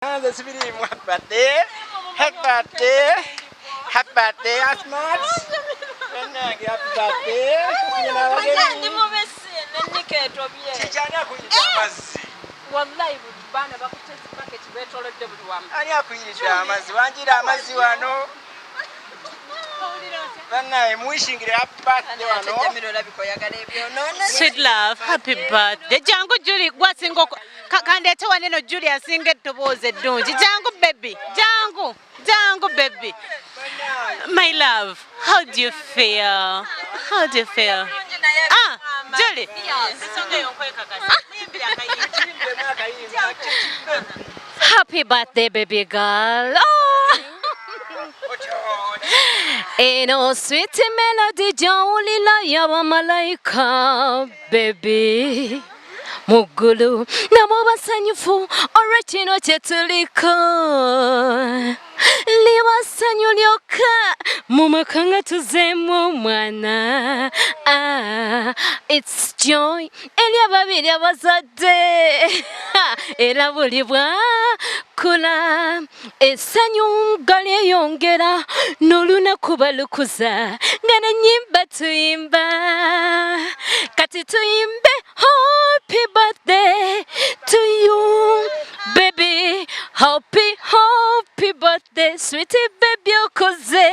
Happy birthday. Happy birthday. Happy birthday, Asmart. Happy birthday. Wallahi bana bakuteza packet betolodde buli wamu. Ani akuyirira Amazzi wanjira Amazzi wano. Bana mwishingire happy birthday wano. Sweet love, happy birthday. Jangu Julie, gwasingo kandete waneno Julie asinge toboze eddungi. Jangu baby, jangu baby. My love, how do you feel? How do you feel? Ah, Julie. Happy birthday, baby girl. Oh. Eno sweet melody jawulila yawa malaika, baby. Mugulu namo basanyufu olwekino kyetuliko. Liwasanyu lyoka mumaka nga tuzeemu omwana. It's joy eri ababiri abazadde era buli bwakula essanyu nga lyeyongera n'olunaku balukuza nga n'ennyimba tuyimba kati tuyimbe happy birthday to you baby, happy birthday sweetie baby okoze.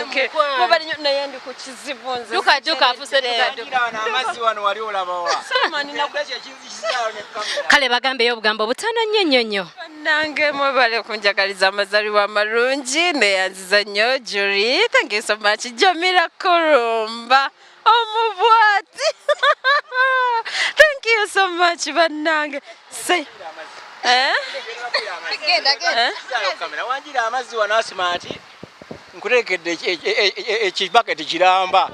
Okay. Mubali nyo nayandi ku kizibu nze. Duka afuse duka. Na Amazzi wano wali olabawa. Samani nakwesha kinzi kizayo ne kamera. Kale bagambe obugambo butono nnyo. Nange mubale kunjagaliza amazaliwa amalungi neyanziza nnyo Julie. Thank you so much. Jamila Kurumba. Omubwati. Thank you so much bannange. Say. Genda. Kamera wanjira Amazzi wano Asmart. Nkurekedde ekibaketi kiramba.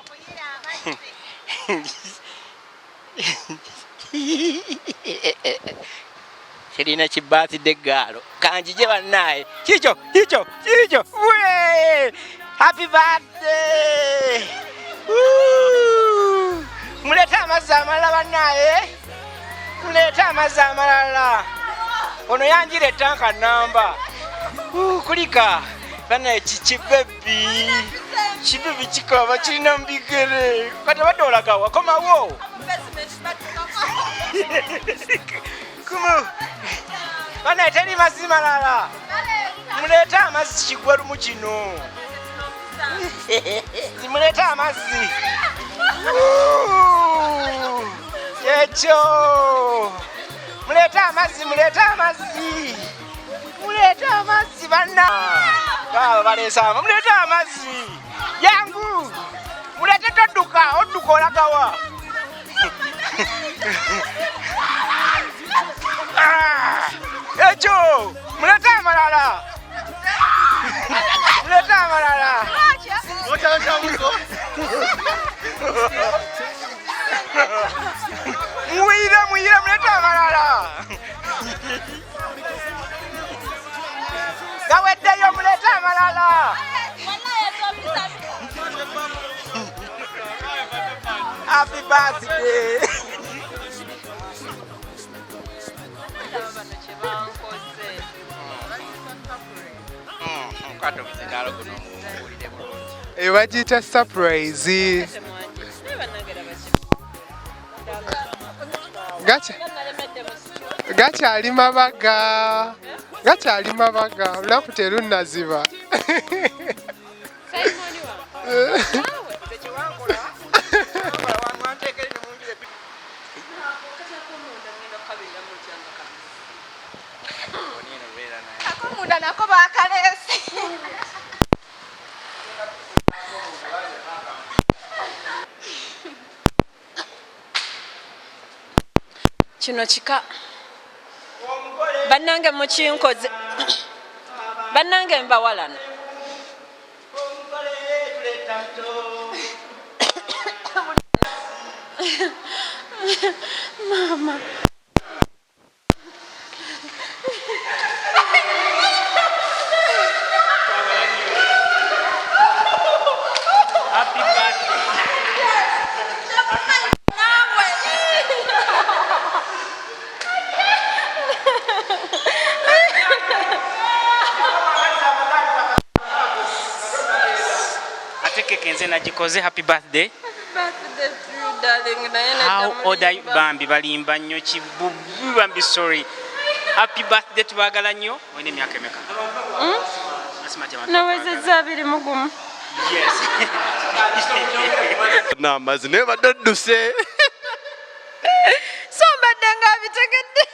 Kirina kibaatidde eggaalo. Kanjije bannaye. Kikyo. Wee! Happy birthday! Muleta amazzi amalala bannaye. Muleta amazzi amalala. Ono yanjira ettanka nnamba. Kulika. Bana chichibebi. Chibebi chikaba chirina mbigere. Kati wadde olagawa komawo. Kumu. Bana teri mazzi malala. Muleta amazzi kigwalu mu kino. Muleta amazzi. Yecho. Muleta amazzi. Bana. Baba balesama muleta amazzi yangu mulete todduka olagawa ekyo muleta amalala muyire muleta amalala gaweddeyo muleta amalala. Happy birthday. Bagiyita surprise. Gakyali mabaga. Olunaku terunnaziba. Kino kika bannange mukinkoze bannange mbawalana mama Happy birthday. nze nagikoze happy birthday. Birthday to you, darling. How old are you? Bambi balimba nnyo kibubu. Bambi sorry. Happy birthday tubagala nnyo. Oyina emyaka emeka? Asmart y'abantu. Nawezezza 21. Yes. Na Amazzi ne badduse. So mbadde ng'abitegedde.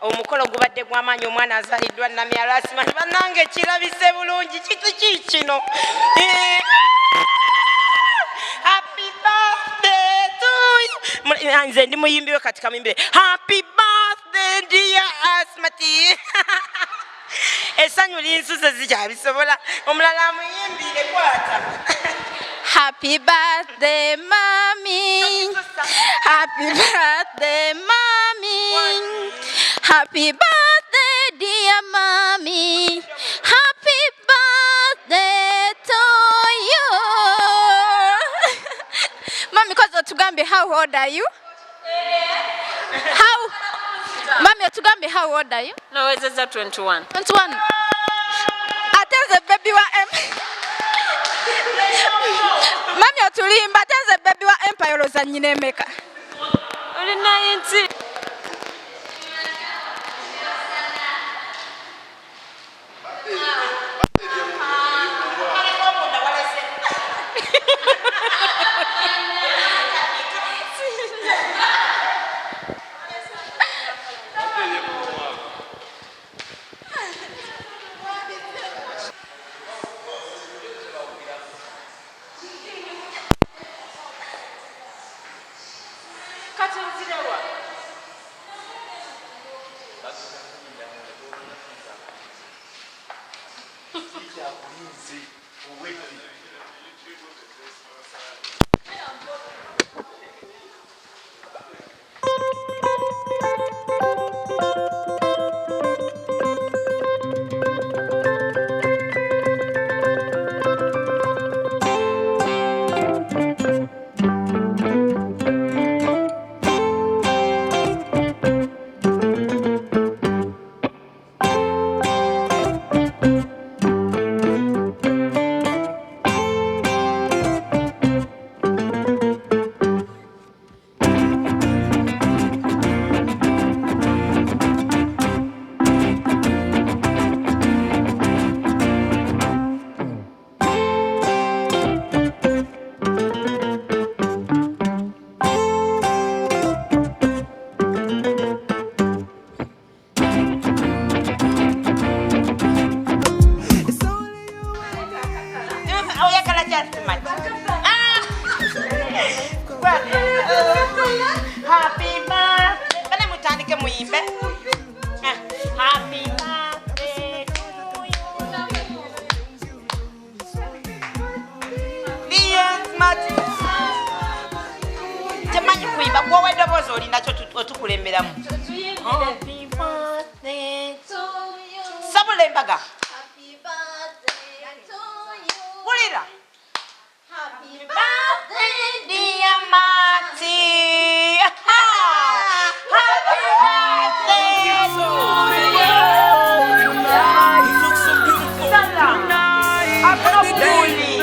Omukolo gubadde gw'amaanyi omwana azaliddwa namyalo Asmart bannange kirabise bulungi kiki kino. Happy birthday to you. Nze ndi muyimbi we kati kamuyimbire. Happy birthday dear Asmart. Essanyu linsuze zikyabisobola omulala muyimbire kwata. Happy birthday, mommy. Happy birthday, mommy. Happy birthday, dear mommy. Happy birthday to you. Mommy, because Otugambi, how old are you? Mommy, Otugambi, how old are you? No, it's 21. 21. I tell the baby what Mami otulimba tenze baby wa Empire ozanyine emeka. Oli 90. Happy birthday to you. Sabule mbaga. Happy birthday to you. Pulira. Happy birthday, Dear Mati. Happy birthday to you. You look so beautiful tonight. Every day.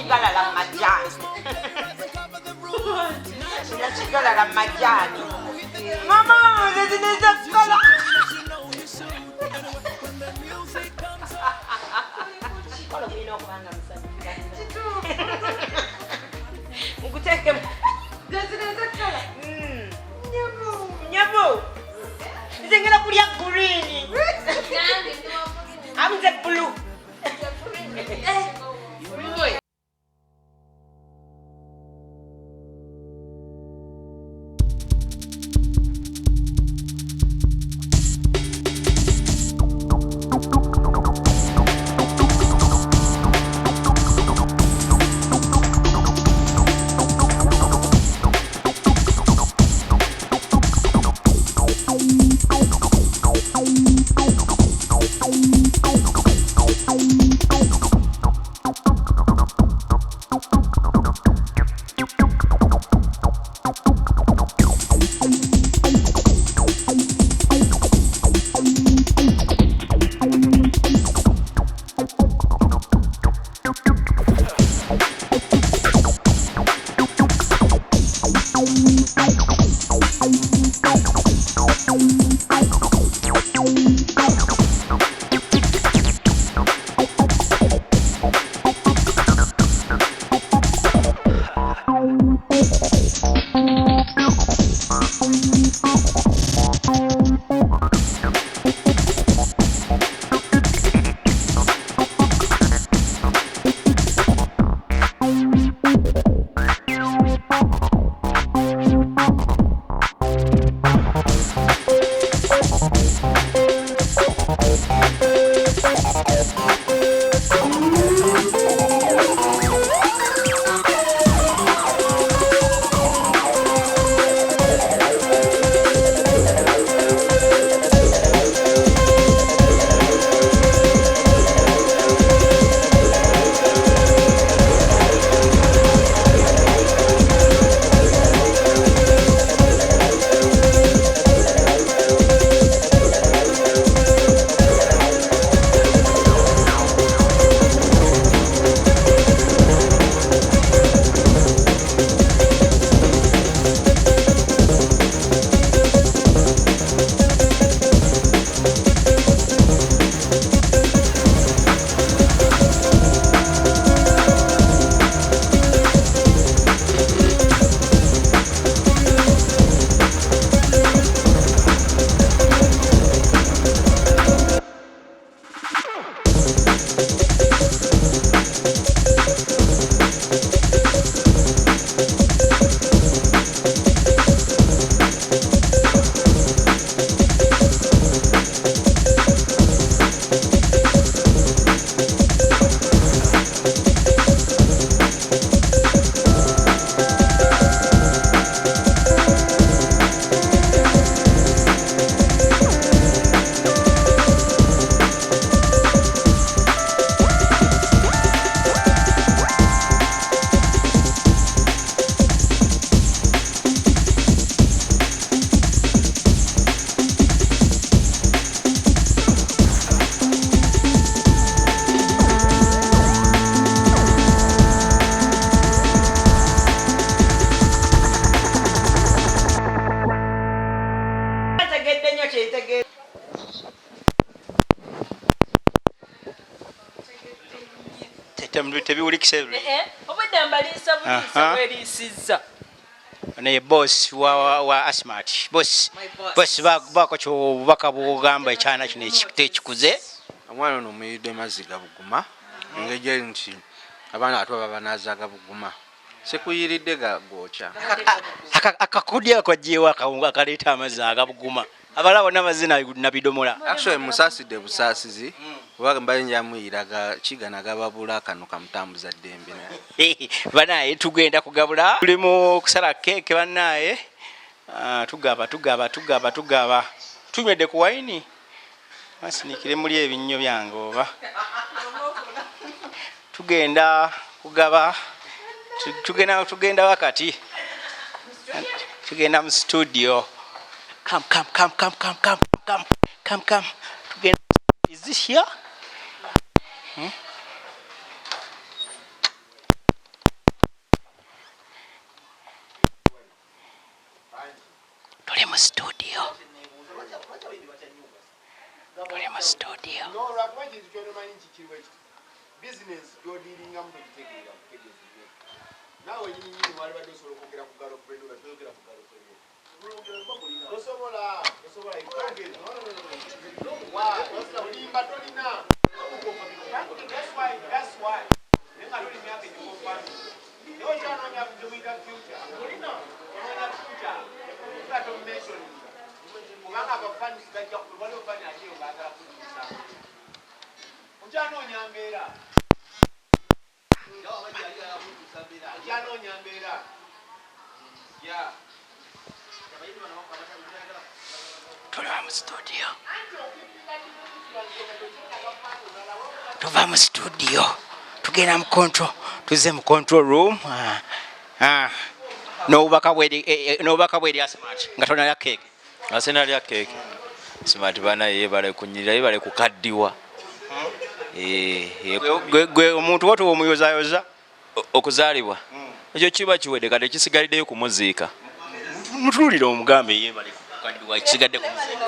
Nakigalala majani. Nakigalala majani. Mama, this is a color. Ukuteke. Nyabu. Nzengera kulya green. I'm the blue. Ne boss wa Asmart. Boss bako kyo baka bugamba ekyana kino ekikuze. Omwana ono Bamuyiridde Amazzi gabuguma. Engejje nti abaana ato babanaza gabuguma. Sekuyiridde gagoocha. Akakudya kwajewa akaleeta amazzi agabuguma. Abalabo n'amazina nabidomola. Actually musaasidde busaasizi. Kuba mbayinja muyiraga kigana gababula kano kamutambuza ddembe naye. Banaye tugenda kugabula. Tuli mu kusala keke banaye. Tugaba. Tunywedde ku wayini. Masinikire muli ebinnyo byange oba. Tugenda kugaba. Tugenda wakati. Tugenda mu studio. Come. Tugenda. Is this here? mu studio. Tuli mu studio. Tuva mu studio tugenda mu control tuze mu control room n'obubaka bw'eri Asmart nga tonalya keeke. Asenalya keeke Smart bana yebale kunyirira yebale kukaddiwa. Gwe omuntu wotu omuyozayoza okuzaalibwa ekyo kiba kiwedde kati kisigaliddeyo kumuziika. Mutulire omugambe yebale kukaddiwa kisigadde kumuziika.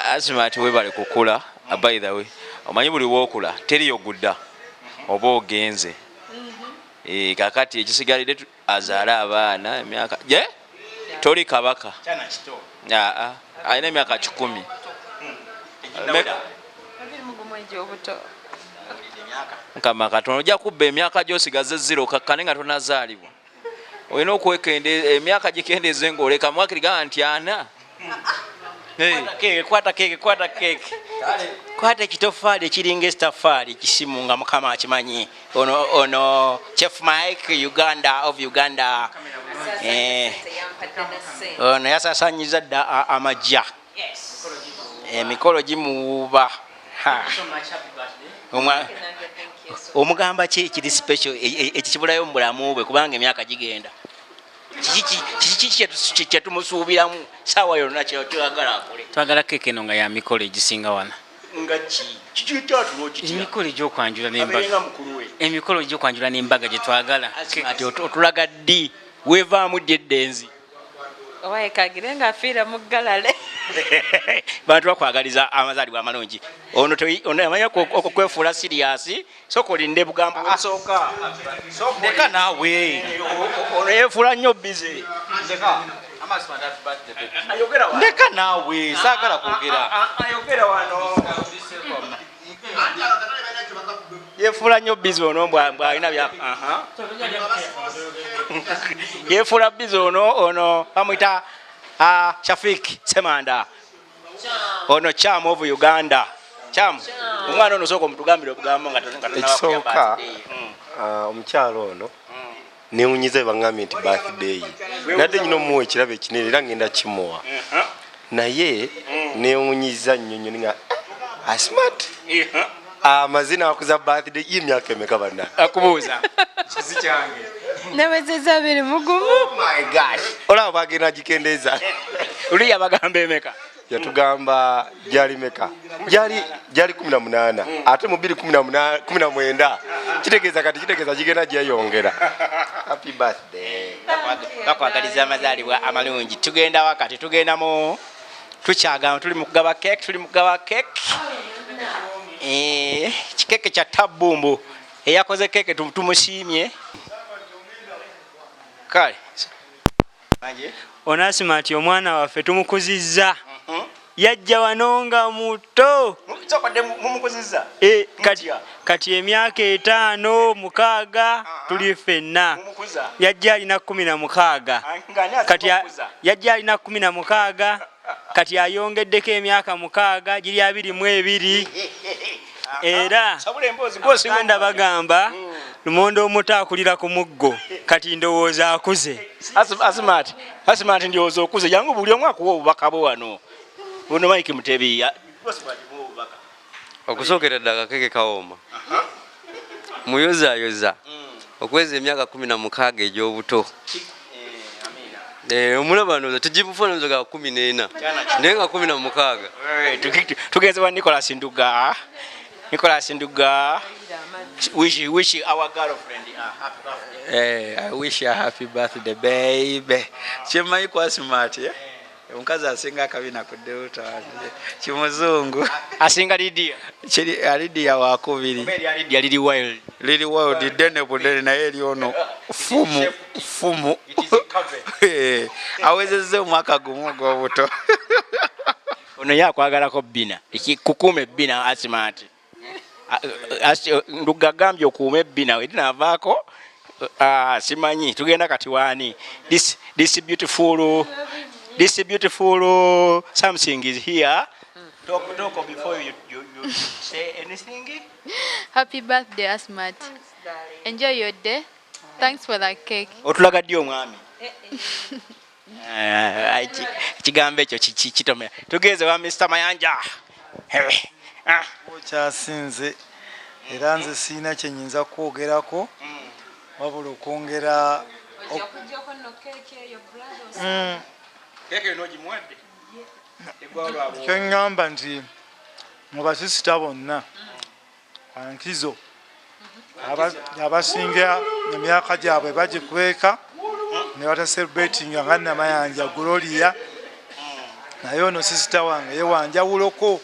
Asmart webale kukula by the way omanyi buli wokula teriyo gudda oba ogenze kakati ekisigalidde azaale abaana emyaka toli kabaka alina emyaka 10 Mukama Katonda ojja kubba emyaka gy'osigaze 0 kakkane nga tonazaalibwa. Olina okwekendeza emyaka gikendeeze ng'oleka mwakiriga nti ana. Kwata keeke. Kwata ekitofaali ekiringa esitafaali ekisimu nga Mukama akimanyi. Ono Chef Mike of Uganda. Ono yasasanyiza dda amajja. Emikolo gimuwuuba. Omugamba ki ekiri special ekikibulayo mu bulamu bwe kubanga emyaka gigenda. Kiki kyetumusuubiramu saawa yonna kyetwagala akole. Twagala keeke eno nga ya mikolo egisinga wana. Nga kiki kyatulo kiti emikolo egy'okwanjula n'embaga. Emikolo egy'okwanjula n'embaga gye twagala. Ati otulaga ddi weevaamu ddi eddenzi. Owaye kagire nga afiira mu ggalale. Bantu bakwagaliza amazaalibwa amalungi. Ono amanya okukwefuula siriyasi sooka olinde bugambo busooka. Ndeka naawe. Ono yeefuula nnyo bize. Ndeka naawe saagala kwogera. Ayogera wano. Yeefuula nnyo bize ono bw'alina bya yeefuula bize ono bamuyita Shafik Semanda. Ono Cham of Uganda. Cham. Omwana ono sooka omutugambire obugambo nga ekisooka omukyalo ono newunyiza bangambye nti birthday nadde nyina omuwa ekirabo ekinene era ngenda kimuwa naye newunyiza nnyo nga Asmart amazina akuza birthday y'emyaka emeka banna akubuuza kizi kyange Nawezeza 2 mugumu. Oh my God. Olaba bagenda gikendeeza. Uli yabagamba emeka. Yatugamba jali meka. Jali 18 ate mu 2019 kitegeeza kati kitegeeza gigenda gyeyongera. Happy birthday. Bakwagaliza amazaalibwa amalungi. Tugenda wakati tugenda mu tukyagamba tuli mu kugaba cake. Kikeke kya tabumbu eyakoze keke tumusiimye. Kale. Asmart omwana waffe tumukuzizza. Yajja wanonga muto. Mumukuzizza. Kati emyaka 5 6 tuli ffenna. Yajja alina 16. Kati yajja alina 16. Kati ayongeddeko emyaka 6 giri 22. Era Baganda bagamba lumondo omuto akulira ku muggo kati ndowooza akuze. Asmart ndowooza okuze jangu buli omu akuwa obubaka bwe wano. Buno Mike Mutebi okusookera ddala keke kawooma muyozayoza okweza emyaka 16 egy'obuto. Omulaba noza tugibufa noza ga 14 naye nga 16. Tugezebwa Nicholas Nduga. Wish our girlfriend a happy birthday. I wish you a happy birthday, baby. Chema iko Asmart, yeah? omukazi asinga akabina ku Delta kimuzungu asinga Lydia Lydia wakubiri liri wild dene budene naye eri ono fumu awezezze omwaka gumu ogw'obuto ono yakwagalako bbina kukuuma ebbina Asmart ndugagambye okuuma ebbina erinaavaako simanyi tugenda kati waani this beautiful something is here. Talk before you say anything. Happy birthday, Asmart. Enjoy your day. Thanks for that cake. Otulaga ddi omwami? Ekigambo ekyo kitomera. Tugeze wa Mr. Mayanja. Okyasinze era nze siina kye nnyinza kwogerako wabula okwongera kyeŋŋamba nti mu basisita bonna ankizo abasinga emyaka gyabwe bagikweka ne bataselebratinga nga Namayanja Gloria naye ono sisita wange yewanjawuloko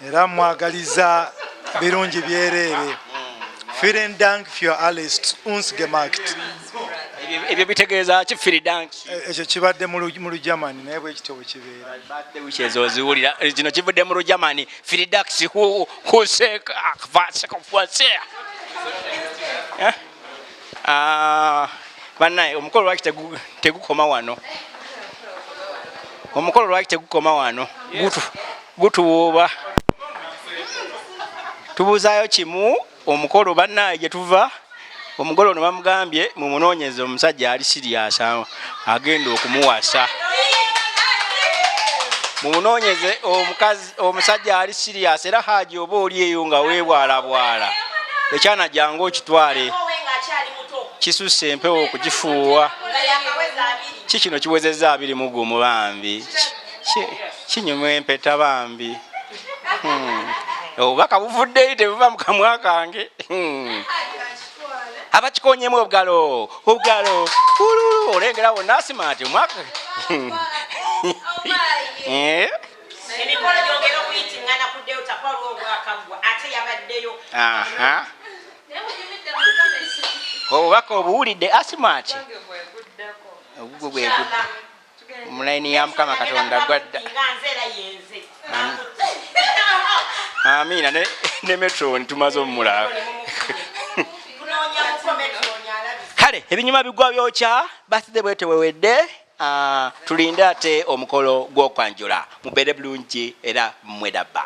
era mwagaliza birungi byereere. Vielen Dank für alles uns gemacht. Ebyo bitegeeza ki vielen Dank? Ekyo kibadde mu Lujamani naye bwe kityo bwe kibeera. Wishezo oziwulira kino kivudde mu Lujamani vielen Dank kuseka bannaye omukolo lwaki tegukoma wano. Omukolo lwaki tegukoma wano gutuwuuba. Tubuuzaayo kimu omukolo bannaye gye tuva omugole ono bamugambye mumunoonyeze omusajja ali serious agenda okumuwasa. Mumunoonyeze omusajja ali serious era haji oba oli eyo nga weebwalabwala ekyana jangu okitwale kisusse empewo okugifuuwa. Kikino kiwezezza 21 bambi kinyuma empeta bambi. Obubaka buvuddeyo tebuva mu kamwa kange. Abakikonyemu obugalo olengera wonna Asmart omwaka emikolo gyongera okuyitingana ku Delta kwaliwo obwakagwa ate yabaddeyo. Obubaka obuwulidde Asmart obugwe bwegudde mulayini ya Mukama Katonda gwadda. Amina ne metro ntumaze omulala. Kale ebinyuma bigwa byokya birthday bwete wewedde tulinde ate omukolo gw'okwanjula mubeere bulungi era mwedaba.